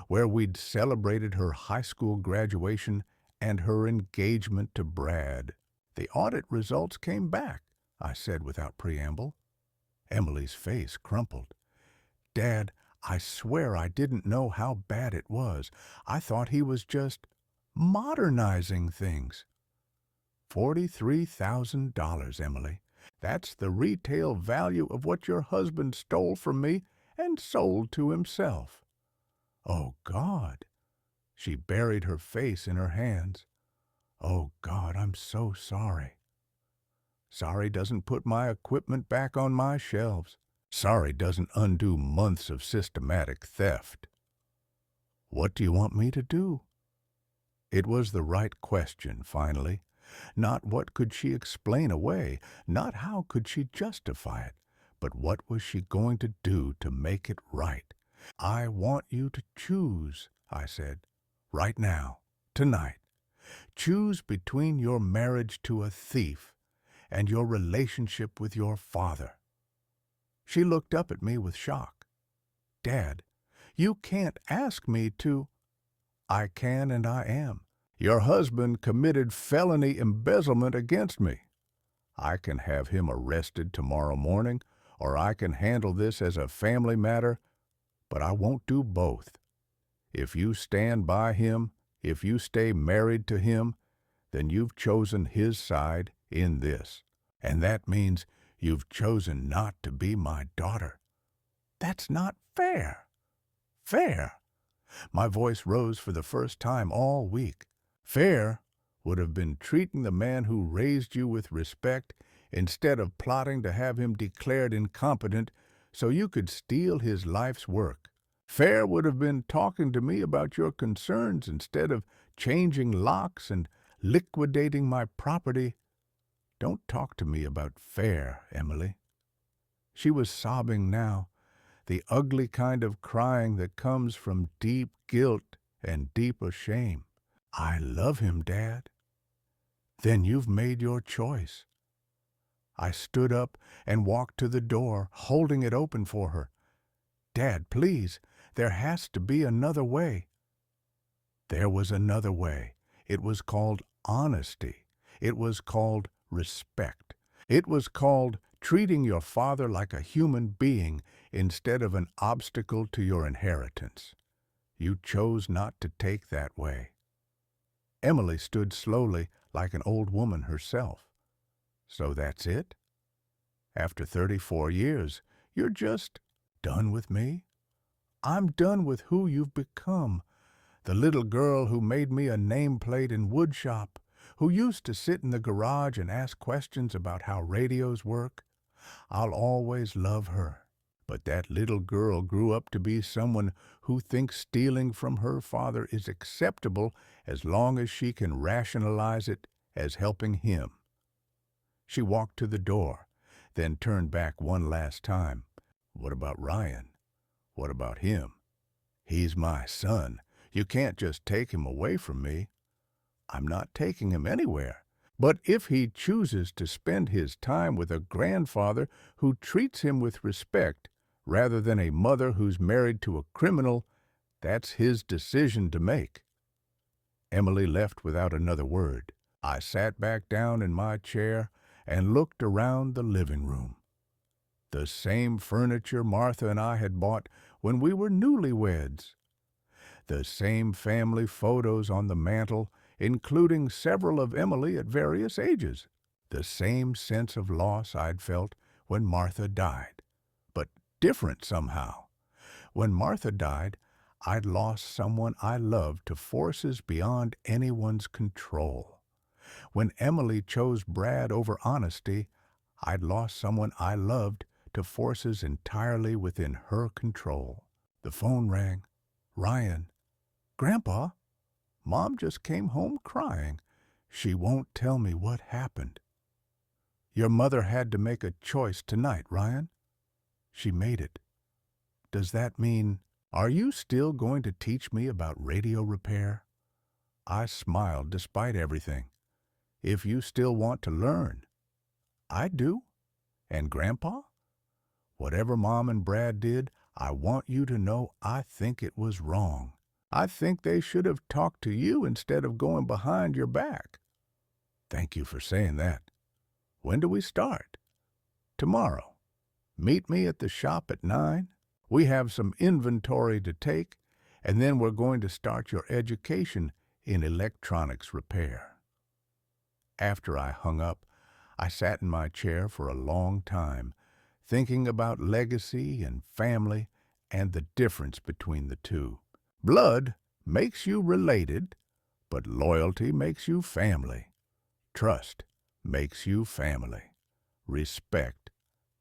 where we'd celebrated her high school graduation and her engagement to Brad. The audit results came back, I said without preamble. Emily's face crumpled. Dad, I swear I didn't know how bad it was. I thought he was just modernizing things. $43,000, Emily. That's the retail value of what your husband stole from me and sold to himself. Oh, God. She buried her face in her hands. Oh, God, I'm so sorry. Sorry doesn't put my equipment back on my shelves. Sorry doesn't undo months of systematic theft. What do you want me to do? It was the right question, finally. Not what could she explain away, not how could she justify it, but what was she going to do to make it right? I want you to choose, I said, right now, tonight. Choose between your marriage to a thief and your relationship with your father. She looked up at me with shock. Dad, you can't ask me to. I can and I am. Your husband committed felony embezzlement against me. I can have him arrested tomorrow morning, or I can handle this as a family matter, but I won't do both. If you stand by him, if you stay married to him, then you've chosen his side in this. And that means you've chosen not to be my daughter. That's not fair. Fair. My voice rose for the first time all week. Fair would have been treating the man who raised you with respect instead of plotting to have him declared incompetent so you could steal his life's work. Fair would have been talking to me about your concerns instead of changing locks and liquidating my property. Don't talk to me about fair, Emily. She was sobbing now, the ugly kind of crying that comes from deep guilt and deeper shame. I love him, Dad. Then you've made your choice. I stood up and walked to the door, holding it open for her. Dad, please, there has to be another way. There was another way. It was called honesty. It was called respect. It was called treating your father like a human being instead of an obstacle to your inheritance. You chose not to take that way. Emily stood slowly like an old woman herself. So that's it? After 34 years, you're just done with me? I'm done with who you've become. The little girl who made me a nameplate in woodshop, who used to sit in the garage and ask questions about how radios work. I'll always love her. But that little girl grew up to be someone who thinks stealing from her father is acceptable as long as she can rationalize it as helping him. She walked to the door, then turned back one last time. What about Ryan? What about him? He's my son. You can't just take him away from me. I'm not taking him anywhere. But if he chooses to spend his time with a grandfather who treats him with respect, rather than a mother who's married to a criminal, that's his decision to make. Emily left without another word. I sat back down in my chair and looked around the living room. The same furniture Martha and I had bought when we were newlyweds. The same family photos on the mantel, including several of Emily at various ages. The same sense of loss I'd felt when Martha died, but different somehow. When Martha died, I'd lost someone I loved to forces beyond anyone's control. When Emily chose Brad over honesty, I'd lost someone I loved to forces entirely within her control. The phone rang. Ryan. Grandpa, Mom just came home crying. She won't tell me what happened. Your mother had to make a choice tonight, Ryan. She made it. Does that mean, are you still going to teach me about radio repair? I smiled despite everything. If you still want to learn. I do. And Grandpa? Whatever Mom and Brad did, I want you to know I think it was wrong. I think they should have talked to you instead of going behind your back. Thank you for saying that. When do we start? Tomorrow. Meet me at the shop at 9. We have some inventory to take, and then we're going to start your education in electronics repair. After I hung up, I sat in my chair for a long time, thinking about legacy and family and the difference between the two. Blood makes you related, but loyalty makes you family. Trust makes you family. Respect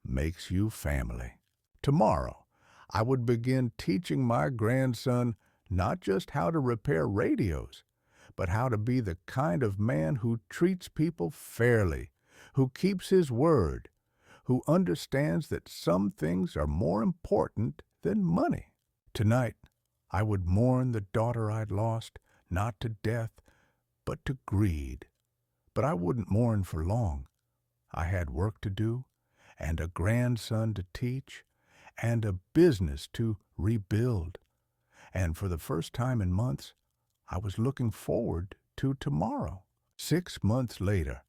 makes you family. Tomorrow, I would begin teaching my grandson not just how to repair radios, but how to be the kind of man who treats people fairly, who keeps his word, who understands that some things are more important than money. Tonight, I would mourn the daughter I'd lost, not to death, but to greed. But I wouldn't mourn for long. I had work to do, and a grandson to teach, and a business to rebuild. And for the first time in months, I was looking forward to tomorrow. 6 months later,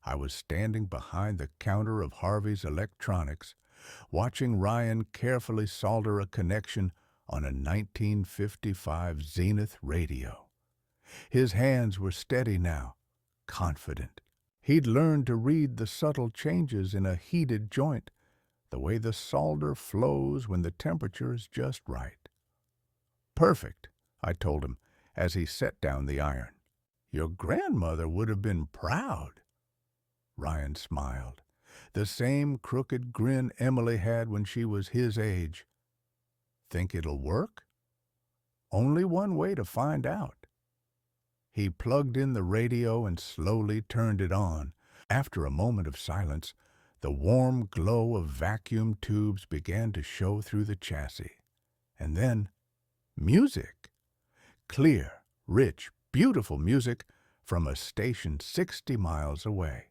I was standing behind the counter of Harvey's Electronics, watching Ryan carefully solder a connection on a 1955 Zenith radio. His hands were steady now, confident. He'd learned to read the subtle changes in a heated joint, the way the solder flows when the temperature is just right. Perfect, I told him as he set down the iron. Your grandmother would have been proud. Ryan smiled, the same crooked grin Emily had when she was his age. Think it'll work? Only one way to find out. He plugged in the radio and slowly turned it on. After a moment of silence, the warm glow of vacuum tubes began to show through the chassis. And then, music. Clear, rich, beautiful music from a station 60 miles away.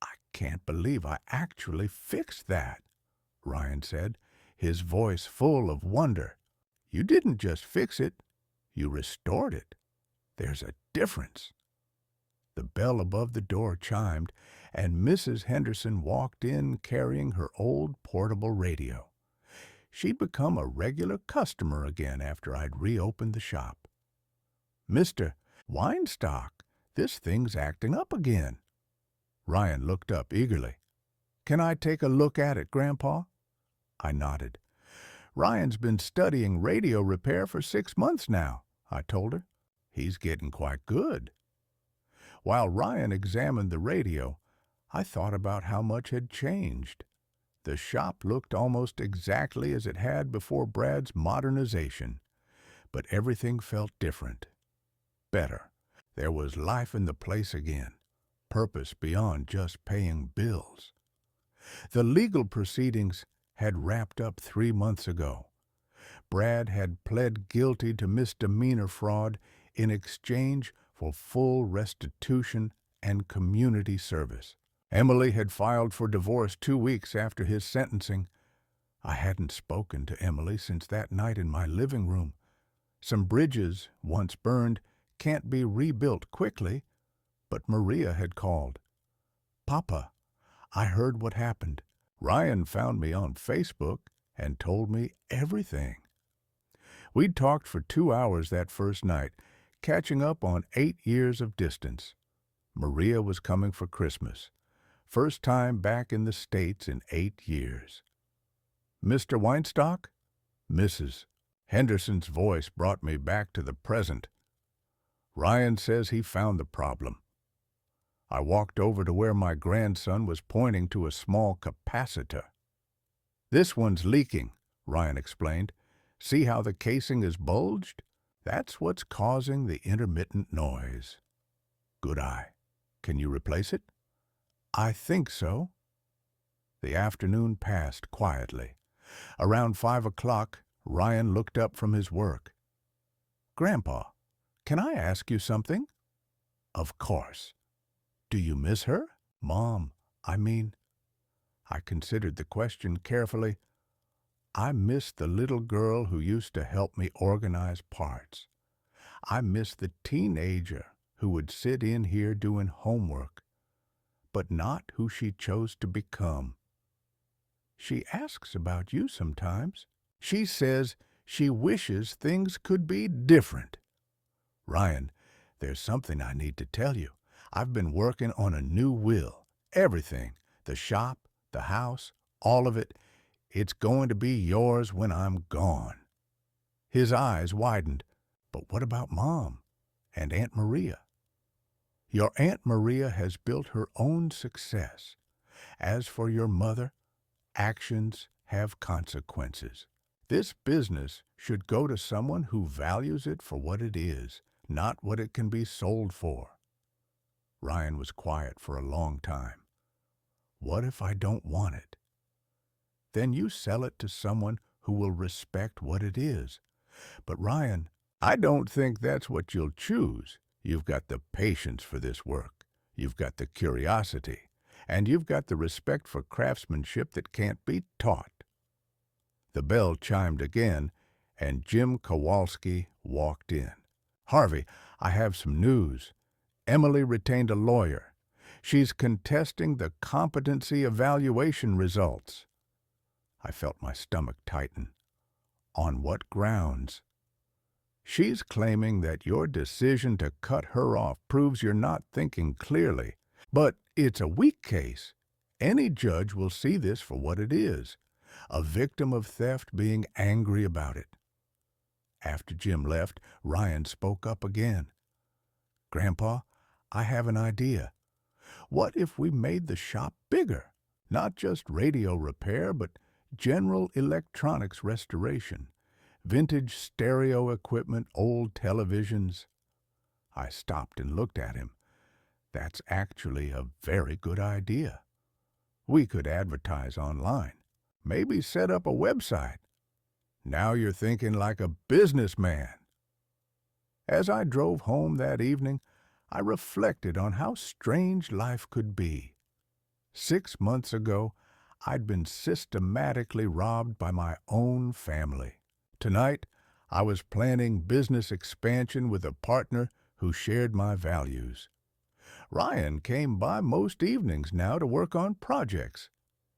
I can't believe I actually fixed that, Ryan said, his voice full of wonder. You didn't just fix it, you restored it. There's a difference. The bell above the door chimed, and Mrs. Henderson walked in carrying her old portable radio. She'd become a regular customer again after I'd reopened the shop. Mr. Weinstock, this thing's acting up again. Ryan looked up eagerly. Can I take a look at it, Grandpa? I nodded. Ryan's been studying radio repair for 6 months now, I told her. He's getting quite good. While Ryan examined the radio, I thought about how much had changed. The shop looked almost exactly as it had before Brad's modernization, but everything felt different, better. There was life in the place again, purpose beyond just paying bills. The legal proceedings had wrapped up 3 months ago. Brad had pled guilty to misdemeanor fraud in exchange for full restitution and community service. Emily had filed for divorce 2 weeks after his sentencing. I hadn't spoken to Emily since that night in my living room. Some bridges, once burned, can't be rebuilt quickly, but Maria had called. "Papa, I heard what happened. Ryan found me on Facebook and told me everything." We'd talked for 2 hours that first night, catching up on 8 years of distance. Maria was coming for Christmas. First time back in the States in 8 years. "Mr. Weinstock?" "Mrs." Henderson's voice brought me back to the present. "Ryan says he found the problem." I walked over to where my grandson was pointing to a small capacitor. "This one's leaking," Ryan explained. "See how the casing is bulged? That's what's causing the intermittent noise." "Good eye. Can you replace it?" "I think so." The afternoon passed quietly. Around 5 o'clock, Ryan looked up from his work. "Grandpa, can I ask you something?" "Of course." "Do you miss her?" "Mom, I mean." I considered the question carefully. I miss the little girl who used to help me organize parts. I miss the teenager who would sit in here doing homework, but not who she chose to become. She asks about you sometimes. She says she wishes things could be different. "Ryan, there's something I need to tell you. I've been working on a new will. Everything, the shop, the house, all of it. It's going to be yours when I'm gone." His eyes widened. "But what about Mom and Aunt Maria?" "Your Aunt Maria has built her own success. As for your mother, actions have consequences. This business should go to someone who values it for what it is, not what it can be sold for." Ryan was quiet for a long time. "What if I don't want it?" "Then you sell it to someone who will respect what it is." "But Ryan, I don't think that's what you'll choose. You've got the patience for this work. You've got the curiosity. And you've got the respect for craftsmanship that can't be taught." The bell chimed again, and Jim Kowalski walked in. "Harvey, I have some news. Emily retained a lawyer. She's contesting the competency evaluation results." I felt my stomach tighten. "On what grounds?" "She's claiming that your decision to cut her off proves you're not thinking clearly. But it's a weak case. Any judge will see this for what it is, a victim of theft being angry about it." After Jim left, Ryan spoke up again. "Grandpa, I have an idea. What if we made the shop bigger? Not just radio repair, but general electronics restoration. Vintage stereo equipment, old televisions." I stopped and looked at him. "That's actually a very good idea. We could advertise online. Maybe set up a website." "Now you're thinking like a businessman." As I drove home that evening, I reflected on how strange life could be. 6 months ago, I'd been systematically robbed by my own family. Tonight, I was planning business expansion with a partner who shared my values. Ryan came by most evenings now to work on projects.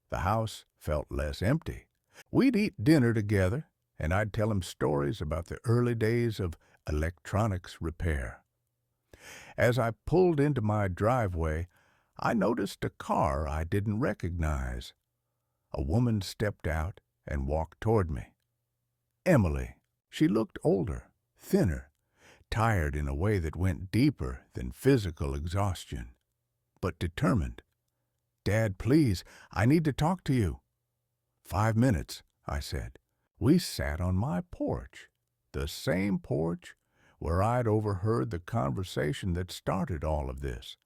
The house felt less empty. We'd eat dinner together, and I'd tell him stories about the early days of electronics repair. As I pulled into my driveway, I noticed a car I didn't recognize. A woman stepped out and walked toward me. Emily. She looked older, thinner, tired in a way that went deeper than physical exhaustion, but determined. "Dad, please, I need to talk to you." 5 minutes, I said. We sat on my porch, the same porch where I'd overheard the conversation that started all of this.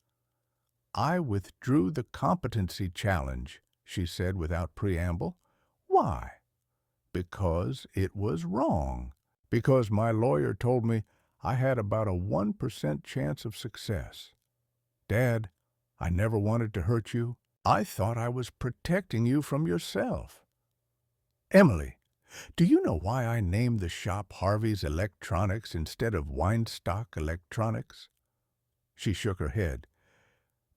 I withdrew the competency challenge, she said without preamble. Why? Because it was wrong. Because my lawyer told me I had about a 1% chance of success. Dad, I never wanted to hurt you. I thought I was protecting you from yourself. Emily, do you know why I named the shop Harvey's Electronics instead of Weinstock Electronics? She shook her head.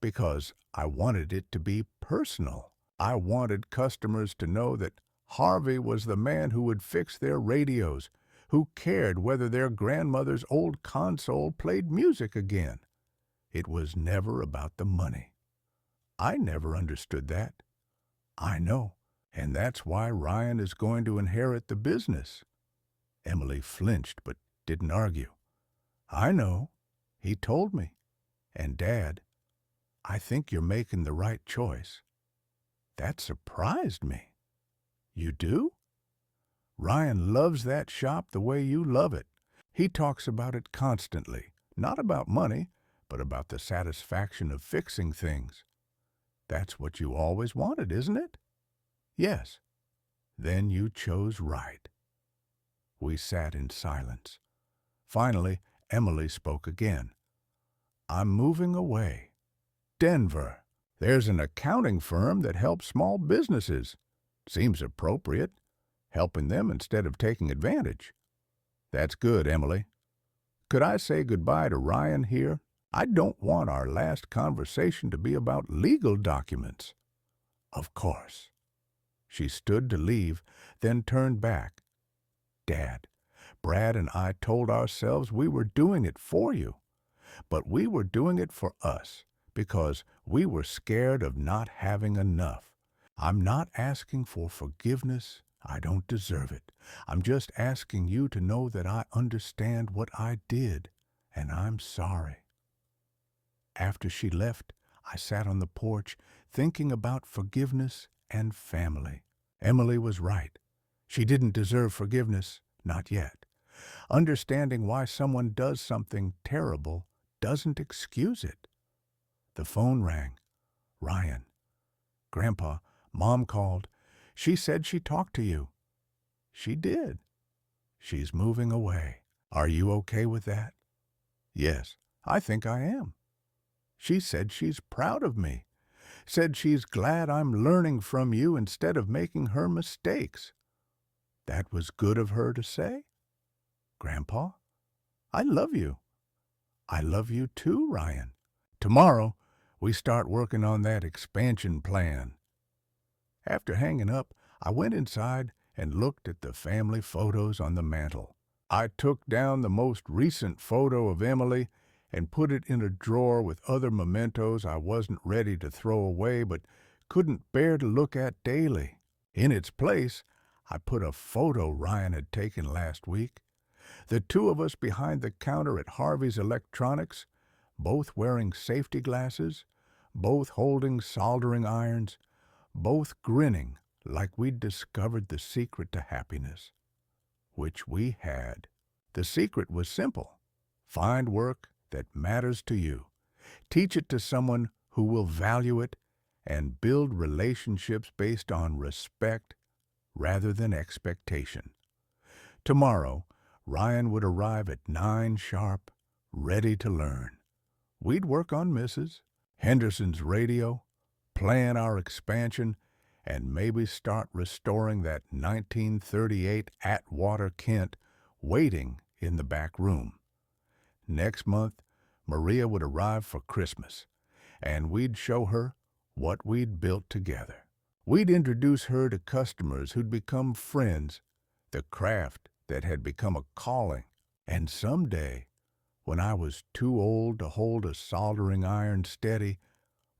Because I wanted it to be personal. I wanted customers to know that Harvey was the man who would fix their radios, who cared whether their grandmother's old console played music again. It was never about the money. I never understood that. I know, and that's why Ryan is going to inherit the business. Emily flinched but didn't argue. I know. He told me. And Dad, I think you're making the right choice. That surprised me. You do? Ryan loves that shop the way you love it. He talks about it constantly, not about money, but about the satisfaction of fixing things. That's what you always wanted, isn't it? Yes. Then you chose right. We sat in silence. Finally, Emily spoke again. I'm moving away. Denver. There's an accounting firm that helps small businesses. Seems appropriate, helping them instead of taking advantage. That's good, Emily. Could I say goodbye to Ryan here? I don't want our last conversation to be about legal documents. Of course. She stood to leave, then turned back. Dad, Brad and I told ourselves we were doing it for you, but we were doing it for us because we were scared of not having enough. I'm not asking for forgiveness. I don't deserve it. I'm just asking you to know that I understand what I did, and I'm sorry. After she left, I sat on the porch thinking about forgiveness and family. Emily was right. She didn't deserve forgiveness, not yet. Understanding why someone does something terrible doesn't excuse it. The phone rang. Ryan. Grandpa, Mom called. She said she talked to you. She did. She's moving away. Are you okay with that? Yes, I think I am. She said she's proud of me. Said she's glad I'm learning from you instead of making her mistakes. That was good of her to say? Grandpa, I love you. I love you too, Ryan. Tomorrow, we start working on that expansion plan. After hanging up, I went inside and looked at the family photos on the mantel. I took down the most recent photo of Emily and put it in a drawer with other mementos I wasn't ready to throw away but couldn't bear to look at daily. In its place, I put a photo Ryan had taken last week. The two of us behind the counter at Harvey's Electronics, both wearing safety glasses, both holding soldering irons, both grinning like we'd discovered the secret to happiness, which we had. The secret was simple. Find work that matters to you. Teach it to someone who will value it and build relationships based on respect rather than expectation. Tomorrow, Ryan would arrive at 9 sharp, ready to learn. We'd work on Mrs. Henderson's radio, plan our expansion, and maybe start restoring that 1938 Atwater Kent waiting in the back room. Next month, Maria would arrive for Christmas, and we'd show her what we'd built together. We'd introduce her to customers who'd become friends, the craft that had become a calling. And someday, when I was too old to hold a soldering iron steady,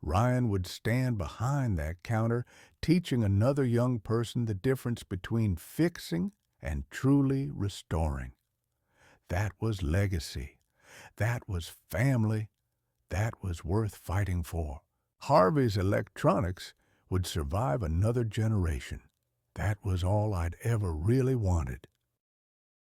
Ryan would stand behind that counter teaching another young person the difference between fixing and truly restoring. That was legacy. That was family. That was worth fighting for. Harvey's Electronics would survive another generation. That was all I'd ever really wanted.